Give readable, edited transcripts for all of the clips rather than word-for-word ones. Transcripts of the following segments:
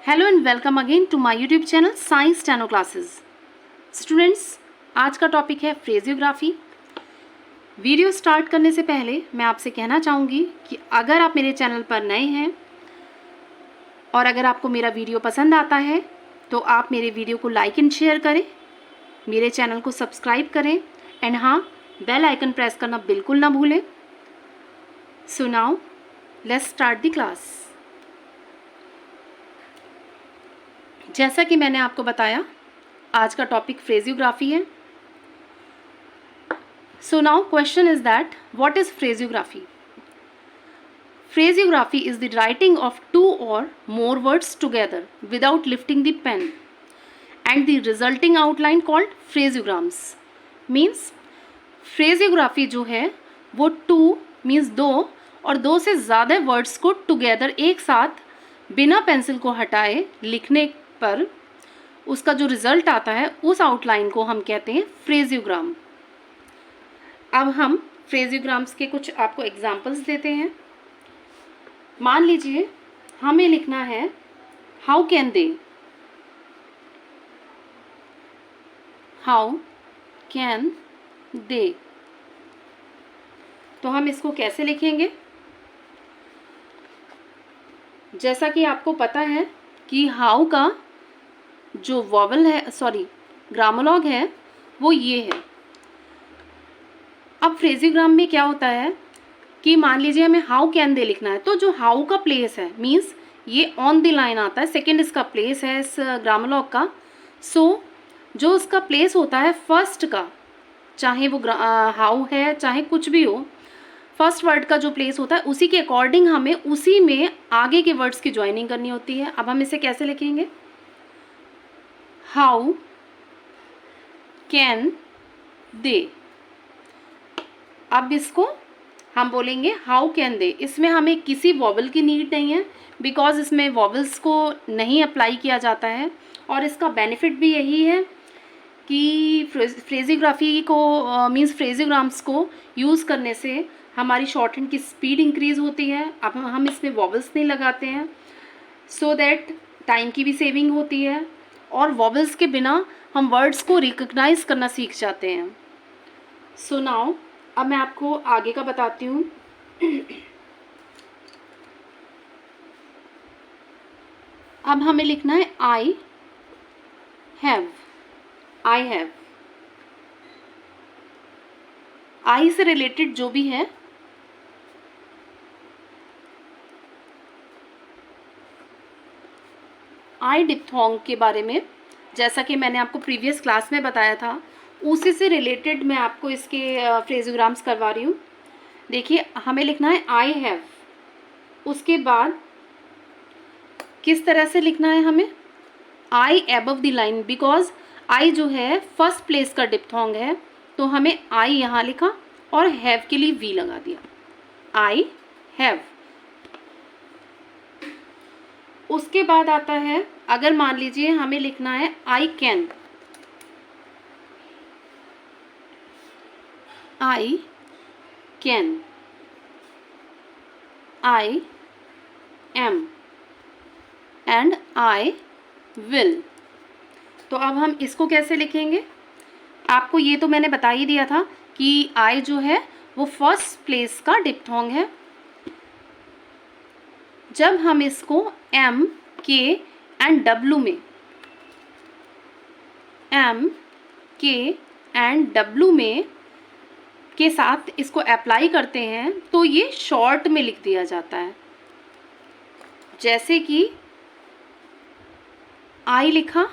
Hello and welcome again to my YouTube channel science steno classes. Students, आज का topic है फ्रेजियोग्राफी। Video start करने से पहले मैं आपसे कहना चाहूँगी कि अगर आप मेरे चैनल पर नए हैं और अगर आपको मेरा वीडियो पसंद आता है तो आप मेरे वीडियो को लाइक एंड शेयर करें, मेरे चैनल को सब्सक्राइब करें एंड हाँ, बेल आइकन प्रेस करना बिल्कुल ना भूलें। So now let's start the class. जैसा कि मैंने आपको बताया, आज का टॉपिक फ्रेजियोग्राफी है। So now question is that what is phraseography? Phraseography is the writing of two और more words together without lifting the pen and the resulting outline called phraseograms. Means phraseography जो है वो two means दो और दो से ज़्यादा words को टुगेदर एक साथ बिना पेंसिल को हटाए लिखने पर उसका जो रिजल्ट आता है उस आउटलाइन को हम कहते हैं फ्रेजियोग्राम। अब हम फ्रेजियोग्राम्स के कुछ आपको एग्जांपल्स देते हैं। मान लीजिए हमें लिखना है how can they. How can they, तो हम इसको कैसे लिखेंगे? जैसा कि आपको पता है कि हाउ का जो वॉवल है ग्रामोलॉग है वो ये है। अब फ्रेजियोग्राम में क्या होता है कि मान लीजिए हमें हाउ कैन दे लिखना है, तो जो हाउ का प्लेस है मीन्स ये ऑन द लाइन आता है, सेकंड इसका प्लेस है इस ग्रामोलॉग का। सो जो उसका प्लेस होता है फर्स्ट का, चाहे वो हाउ है चाहे कुछ भी हो, फर्स्ट वर्ड का जो प्लेस होता है उसी के अकॉर्डिंग हमें उसी में आगे के वर्ड्स की ज्वाइनिंग करनी होती है। अब हम इसे कैसे लिखेंगे? How can they. अब इसको हम बोलेंगे हाउ कैन दे। इसमें हमें किसी वॉवल की नीड नहीं है बिकॉज इसमें वॉवल्स को नहीं अप्लाई किया जाता है और इसका बेनिफिट भी यही है कि फ्रेजियोग्राफी को मीन्स फ्रेजियोग्राम्स को यूज़ करने से हमारी शॉर्ट हैंड की स्पीड इंक्रीज़ होती है। अब हम इसमें वॉवल्स नहीं लगाते हैं सो दैट टाइम की भी सेविंग होती है और वॉवल्स के बिना हम वर्ड्स को रिकग्नाइज करना सीख जाते हैं। सो नाउ अब मैं आपको आगे का बताती हूँ। अब हमें लिखना है आई हैव। आई हैव, आई से रिलेटेड जो भी है आई डिप्थोंग के बारे में, जैसा कि मैंने आपको प्रीवियस क्लास में बताया था, उसी से रिलेटेड मैं आपको इसके फ्रेजियोग्राम्स करवा रही हूँ। देखिए हमें लिखना है आई हैव, उसके बाद किस तरह से लिखना है हमें? I above the line, because I जो है फर्स्ट प्लेस का डिप्थोंग है तो हमें आई यहाँ लिखा और हैव के लिए वी लगा दिया। I have. उसके बाद आता है, अगर मान लीजिए हमें लिखना है I can. I can, I am and I will. तो अब हम इसको कैसे लिखेंगे? आपको ये तो मैंने बता ही दिया था कि आई जो है वो फर्स्ट प्लेस का डिप्थोंग है। जब हम इसको एम के एंड डब्ल्यू में, एम के एंड डब्ल्यू में के साथ इसको अप्लाई करते हैं तो ये शॉर्ट में लिख दिया जाता है। जैसे कि आई लिखा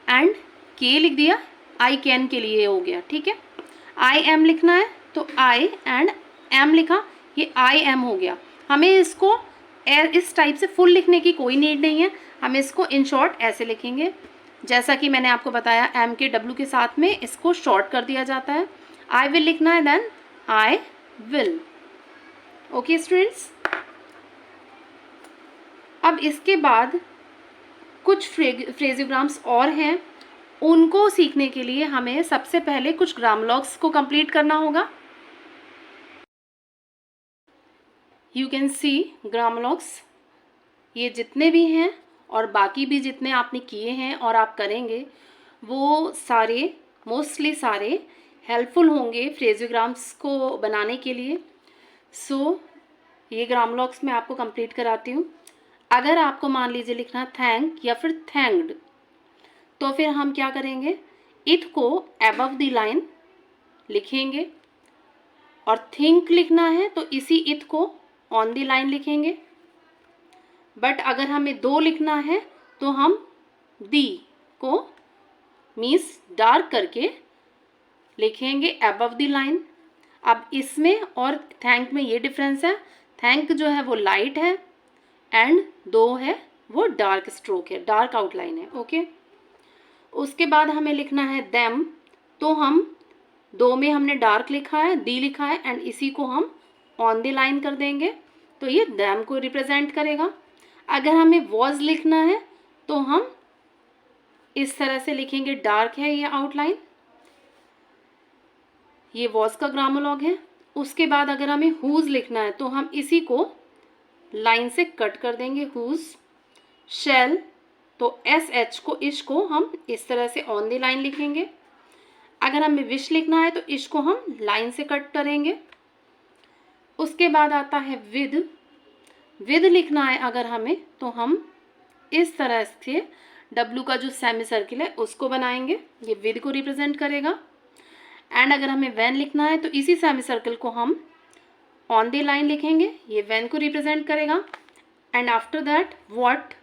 एंड के लिख दिया, आई कैन के लिए हो गया, ठीक है। आई एम लिखना है तो आई एंड एम लिखा, ये आई एम हो गया। हमें इसको इस टाइप से फुल लिखने की कोई नीड नहीं है, हम इसको इन शॉर्ट ऐसे लिखेंगे जैसा कि मैंने आपको बताया, एम के डब्ल्यू के साथ में इसको शॉर्ट कर दिया जाता है। आई विल लिखना है then I will. Okay students, अब इसके बाद कुछ फ्रेजियोग्राम्स और हैं, उनको सीखने के लिए हमें सबसे पहले कुछ ग्रामोलॉग्स को कंप्लीट करना होगा। यू कैन सी ग्रामोलॉग्स, ये जितने भी हैं और बाकी भी जितने आपने किए हैं और आप करेंगे वो सारे मोस्टली सारे हेल्पफुल होंगे फ्रेजियोग्राम्स को बनाने के लिए। सो ये ग्रामोलॉग्स मैं आपको कंप्लीट कराती हूँ। अगर आपको मान लीजिए लिखना थैंक या फिर थैंक्ड, तो फिर हम क्या करेंगे, इट को अबव द लाइन लिखेंगे, और थिंक लिखना है तो इसी इट को ऑन द लाइन लिखेंगे। बट अगर हमें दो लिखना है तो हम दी को मीन्स डार्क करके लिखेंगे अबव द लाइन। अब इसमें और थैंक में ये डिफरेंस है, थैंक जो है वो लाइट है एंड दो है वो डार्क स्ट्रोक है, डार्क आउटलाइन है। ओके, उसके बाद हमें लिखना है देम, तो हम दो में हमने डार्क लिखा है, दी लिखा है एंड इसी को हम ऑन द लाइन कर देंगे, तो ये देम को रिप्रेजेंट करेगा। अगर हमें वॉज लिखना है तो हम इस तरह से लिखेंगे, डार्क है ये आउटलाइन, ये वॉज का ग्रामोलॉग है। उसके बाद अगर हमें हुज लिखना है तो हम इसी को लाइन से कट कर देंगे, हुज। शेल, तो एस एच को इश को हम इस तरह से ऑन द लाइन लिखेंगे। अगर हमें विश लिखना है तो इश को हम लाइन से कट करेंगे। उसके बाद आता है विद, विद लिखना है अगर हमें तो हम इस तरह से डब्लू का जो सेमी सर्किल है उसको बनाएंगे, ये विद को रिप्रेजेंट करेगा। एंड अगर हमें वैन लिखना है तो इसी सेमी सर्किल को हम ऑन द लाइन लिखेंगे, ये वैन को रिप्रेजेंट करेगा। एंड आफ्टर दैट व्हाट,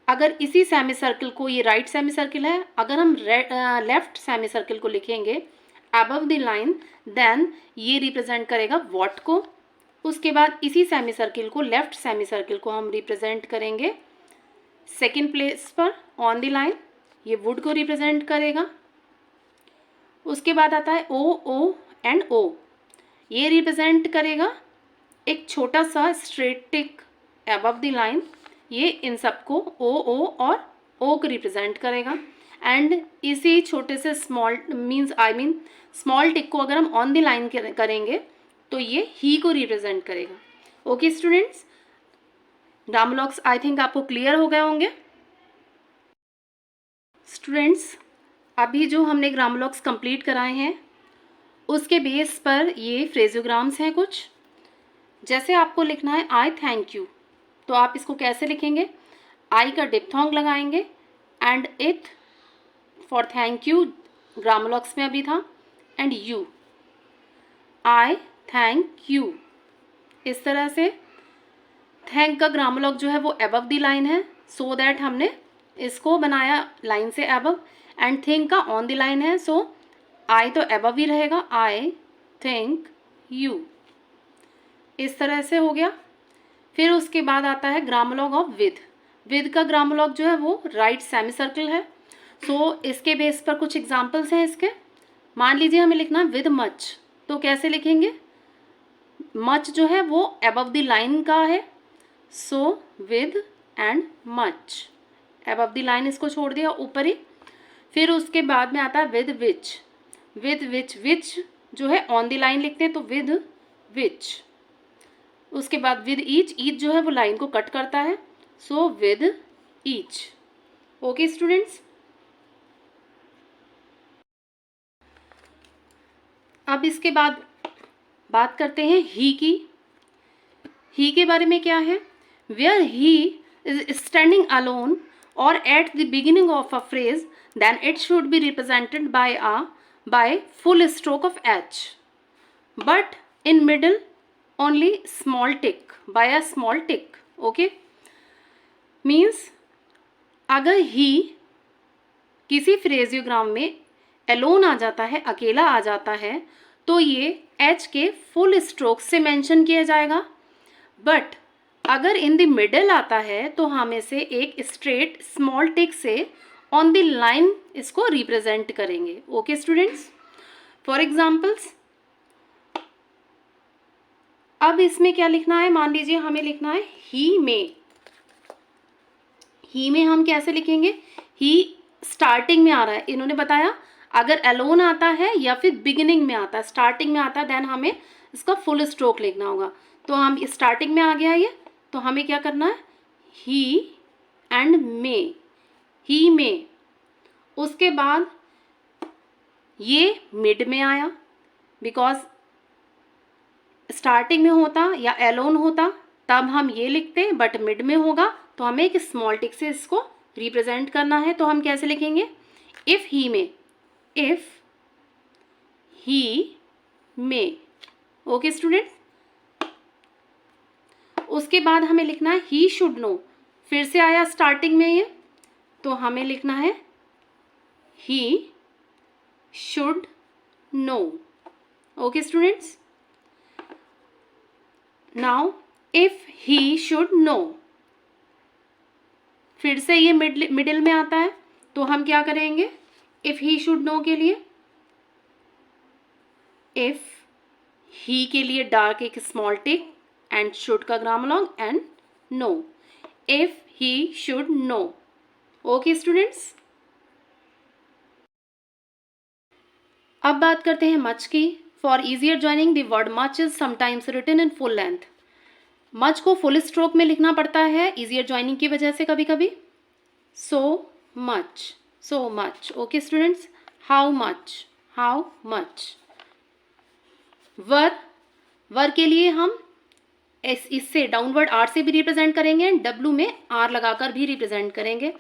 अगर इसी सेमी सर्किल को, ये राइट सेमी सर्किल है, अगर हम लेफ्ट सेमी सर्किल को लिखेंगे अबव द लाइन देन ये रिप्रेजेंट करेगा व्हाट को। उसके बाद इसी सेमी सर्किल को, लेफ्ट सेमी सर्किल को हम रिप्रेजेंट करेंगे सेकेंड प्लेस पर ऑन द लाइन, ये वुड को रिप्रेजेंट करेगा। उसके बाद आता है ओ, ओ एंड ओ, ये रिप्रेजेंट करेगा एक छोटा सा straight tick above the line, ये इन सबको ओ ओ और ओ को रिप्रेजेंट करेगा। एंड इसी छोटे से स्मॉल स्मॉल टिक को अगर हम ऑन द लाइन करेंगे तो ये ही को रिप्रेजेंट करेगा। ओके स्टूडेंट्स, ग्रामोलॉग्स आई थिंक आपको क्लियर हो गए होंगे। स्टूडेंट्स, अभी जो हमने ग्रामोलॉग्स कंप्लीट कराए हैं उसके बेस पर ये फ्रेजियोग्राम्स हैं कुछ। जैसे आपको लिखना है आई थैंक यू, तो आप इसको कैसे लिखेंगे, आई का डिप्थोंग लगाएंगे and it for thank you grammalogues में अभी था, and you, I thank you. इस तरह से थैंक का ग्रामोलॉग जो है वो अबव द लाइन है, सो दैट हमने इसको बनाया लाइन से अबव। एंड थिंक का ऑन द लाइन है, सो आई तो अबव ही रहेगा, आई थिंक यू। इस तरह से हो गया। फिर उसके बाद आता है ग्रामोलॉग ऑफ विद, विद का ग्रामोलॉग जो है वो राइट सेमी सर्किल है। सो इसके बेस पर कुछ एग्जांपल्स हैं इसके। मान लीजिए हमें लिखना है विद मच, तो कैसे लिखेंगे, मच जो है वो अबव द लाइन का है, so with and much, above the line इसको छोड़ दिया ऊपर ही। फिर उसके बाद में आता है विद विच, विद विच, विच जो है ऑन द लाइन लिखते हैं तो विद विच। उसके बाद विद ईच, ईच जो है वो लाइन को कट करता है, so with each. Okay students, अब इसके बाद बात करते हैं ही की। ही के बारे में क्या है, where he is standing alone और at the beginning of a phrase then it should be represented by full stroke of H, but in middle only small tick, by a small tick. Okay, means अगर ही किसी फ्रेजियोग्राम में Elon आ जाता है, अकेला आ जाता है, तो ये एच के फुल स्ट्रोक से मेंशन किया जाएगा। बट अगर इन द मिडल आता है तो हम इसे एक स्ट्रेट स्मॉल टिक से ऑन द लाइन इसको रिप्रेजेंट करेंगे। ओके स्टूडेंट्स, फॉर एग्जाम्पल्स अब इसमें क्या लिखना है, मान लीजिए हमें लिखना है ही में, ही में हम कैसे लिखेंगे, ही स्टार्टिंग में आ रहा है, इन्होंने बताया अगर एलोन आता है या फिर बिगिनिंग में आता है, स्टार्टिंग में आता है देन हमें इसका फुल स्ट्रोक लिखना होगा। तो हम स्टार्टिंग में आ गया ये, तो हमें क्या करना है, ही एंड मे, ही मे। उसके बाद ये मिड में आया, बिकॉज स्टार्टिंग में होता या एलोन होता तब हम ये लिखते, बट मिड में होगा तो हमें एक स्मॉल टिक से इसको रिप्रेजेंट करना है। तो हम कैसे लिखेंगे? इफ ही में, इफ ही में। ओके स्टूडेंट, उसके बाद हमें लिखना है ही शुड नो। फिर से आया स्टार्टिंग में ये, तो हमें लिखना है ही should know. Okay students, now if he should no, फिर से ये मिडिल में आता है, तो हम क्या करेंगे? इफ ही शुड नो के लिए, इफ ही के लिए डार्क एक स्मॉल टिक एंड शुड का grammalogue and know, if he should know. Okay students, अब बात करते हैं मच की। For easier joining the word much is sometimes written in full length. Much को फुल स्ट्रोक में लिखना पड़ता है इजियर ज्वाइनिंग की वजह से कभी कभी। So much, so much. Okay students, how much, how much. Were, were के लिए हम इससे डाउनवर्ड आर से भी रिप्रेजेंट करेंगे, डब्ल्यू में आर लगाकर भी रिप्रेजेंट करेंगे।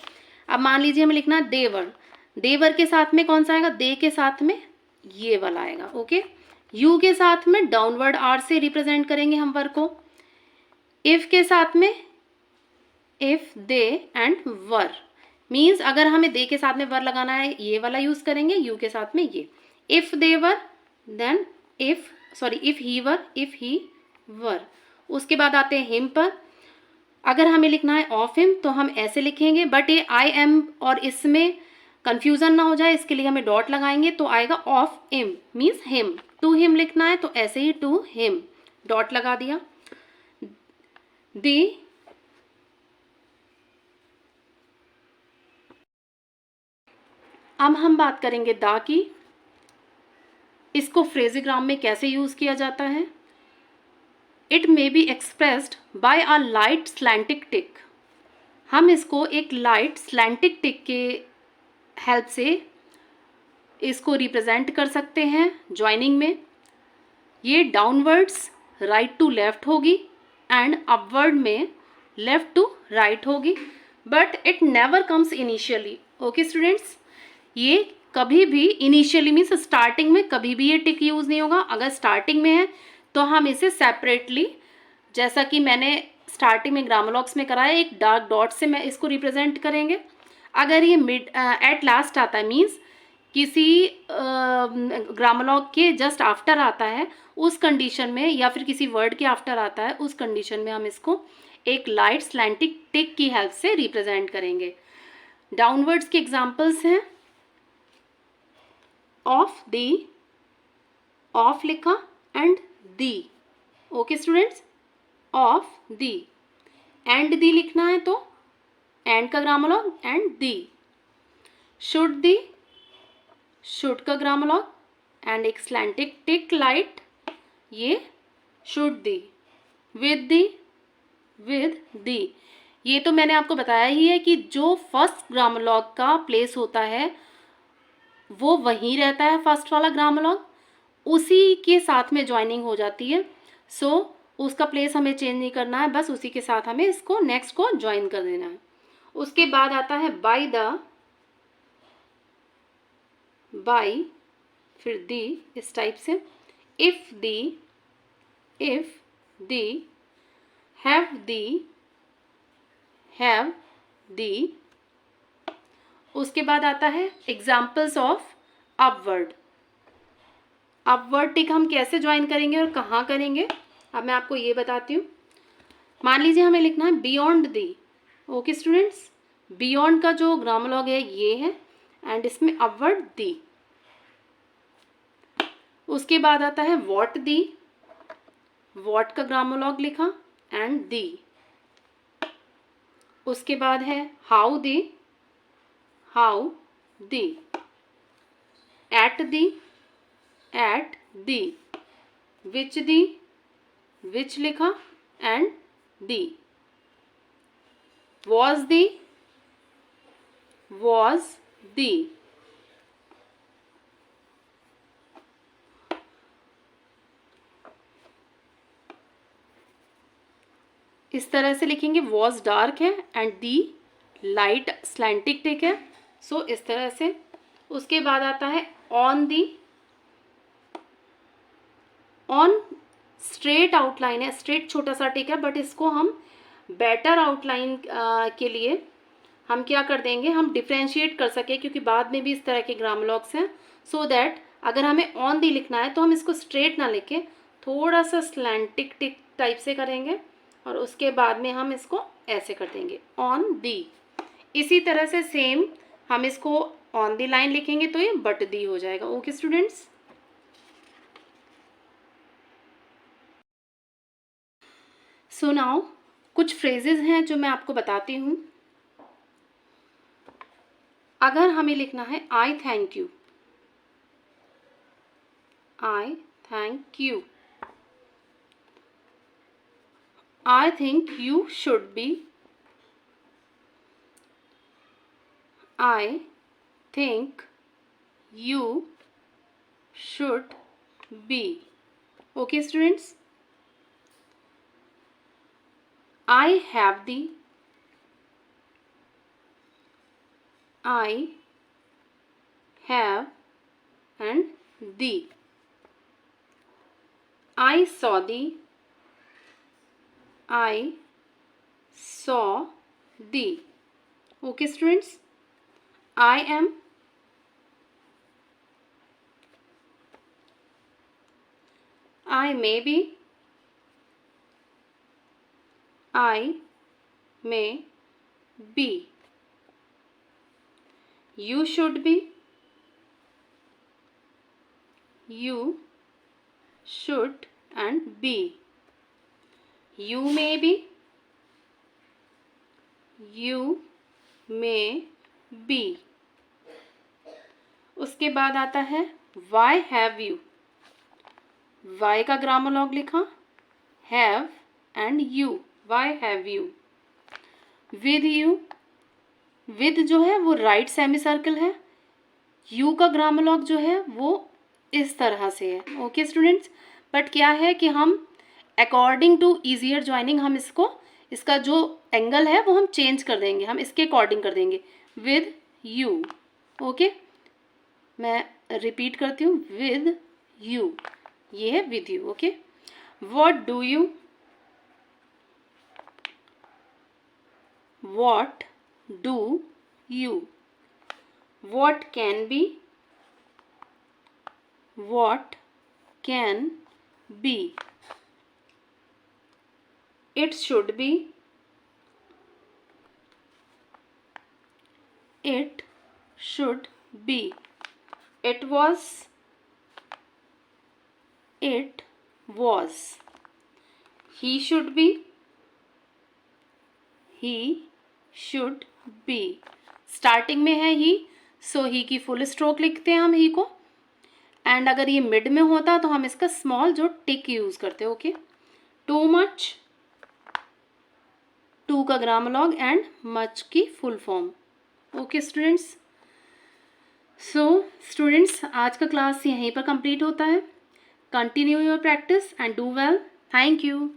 अब मान लीजिए हमें लिखना है देवर, देवर के साथ में कौन सा आएगा? दे के साथ में ये वाला आएगा। ओके, यू के साथ में डाउनवर्ड आर से रिप्रेजेंट करेंगे हम वर को। इफ के साथ में if, they and were, means अगर हमें दे के साथ में वर लगाना है ये वाला यूज करेंगे, यू के साथ में ये। If they were, then if he were, if he were. उसके बाद आते हैं हिम पर। अगर हमें लिखना है ऑफ हिम तो हम ऐसे लिखेंगे, बट ये आई एम और इसमें कंफ्यूजन ना हो जाए इसके लिए हमें डॉट लगाएंगे, तो आएगा of him means him. To him लिखना है तो ऐसे ही टू हिम, डॉट लगा दिया। दी, अब हम बात करेंगे दा की। इसको फ्रेजिग्राम में कैसे यूज किया जाता है? It may be expressed by a light slanting tick. हम इसको एक लाइट स्लैंटिक टिक के हेल्प से इसको रिप्रेजेंट कर सकते हैं ज्वाइनिंग में। ये डाउनवर्ड्स राइट टू लेफ्ट होगी एंड अपवर्ड में लेफ्ट टू राइट होगी, but it never comes initially. Okay students, ये कभी भी इनिशियली मीन्स स्टार्टिंग में कभी भी ये टिक यूज नहीं होगा। अगर स्टार्टिंग में है तो हम इसे सेपरेटली, जैसा कि मैंने स्टार्टिंग में ग्रामर में कराया, एक डार्क डॉट से मैं इसको रिप्रेजेंट करेंगे। अगर ये मिड एट लास्ट आता है मीन्स किसी ग्रामर के जस्ट आफ्टर आता है, उस कंडीशन में, या फिर किसी वर्ड के आफ्टर आता है, उस कंडीशन में हम इसको एक लाइट स्लैंटिक टिक की हेल्प से रिप्रेजेंट करेंगे। डाउनवर्ड्स के एग्जाम्पल्स हैं ऑफ दी, ऑफ लिखा and the. Okay students, of the and the लिखना है तो एंड का grammalogue and the. Should the, should का ग्रामर लॉग एंड एक स्लैंटिक टिक लाइट, ये should the. With the, with the. ये तो मैंने आपको बताया ही है कि जो फर्स्ट ग्रामर लॉग का प्लेस होता है वो वहीं रहता है, फर्स्ट वाला ग्रामर लॉग उसी के साथ में ज्वाइनिंग हो जाती है। सो उसका प्लेस हमें चेंज नहीं करना है, बस उसी के साथ हमें इसको नेक्स्ट को ज्वाइन कर देना है। उसके बाद आता है बाय द, बाय फिर दी, इस टाइप से। If the, if the, have the, have the. उसके बाद आता है एग्जाम्पल्स ऑफ अपवर्ड। अपवर्ड टिक हम कैसे ज्वाइन करेंगे और कहाँ करेंगे, अब मैं आपको ये बताती हूँ। मान लीजिए हमें लिखना है beyond the. Okay students, beyond का जो ग्रामर लॉग है ये है एंड इसमें अपवर्ड दी। उसके बाद आता है वॉट दी, वॉट का ग्रामर लॉग लिखा एंड दी। उसके बाद है how the, how the. At the, at the. Which the, which लिखा and the. Was the, was the. इस तरह से लिखेंगे, was डार्क है and the light slanting tick है, सो इस तरह से. उसके बाद आता है on the. On straight outline है, स्ट्रेट छोटा सा टिक है, बट इसको हम बेटर आउटलाइन के लिए हम क्या कर देंगे, हम डिफ्रेंशिएट कर सके, क्योंकि बाद में भी इस तरह के ग्रामलॉग्स हैं. सो दैट अगर हमें ऑन दी लिखना है तो हम इसको स्ट्रेट ना लिखे, थोड़ा सा स्लैंटिक टिक टाइप से करेंगे और उसके बाद में हम इसको ऐसे कर देंगे ऑन दी. इसी तरह से सेम हम इसको ऑन दी लाइन लिखेंगे तो ये बट दी हो जाएगा. Okay students. सो नाउ कुछ फ्रेजेस हैं जो मैं आपको बताती हूँ. अगर हमें लिखना है आई thank you, I thank you. I think you should be, I think you should be. Okay students. I have the, I have and the. I saw the, I saw the. Okay students. I am, I may be, I may be. You should be, you should and be. You may be, you may be. उसके बाद आता है why have you. why का grammalogue लिखा, have and you. why have you. with you, with जो है वो right semi circle है. यू का ग्रामर लॉग जो है वो इस तरह से है. Okay students. बट क्या है कि हम अकॉर्डिंग टू ईजियर ज्वाइनिंग हम इसको, इसका जो एंगल है वो हम चेंज कर देंगे, हम इसके अकॉर्डिंग कर देंगे. With you. ओके, मैं रिपीट करती हूँ. विद यू, ये है with you. Okay. What do you, what do you. what can be, what can be. it should be, it should be. it was, it was. he should be, he should be. Starting में है ही, सो ही की full stroke लिखते हैं हम ही को. And अगर ये mid में होता तो हम इसका स्मॉल जो टिक यूज करते. ओके. टू मच, टू का ग्रामर लॉग एंड मच की full form. Okay students. So students, आज का क्लास यहीं पर कंप्लीट होता है. Continue your practice and do well. Thank you.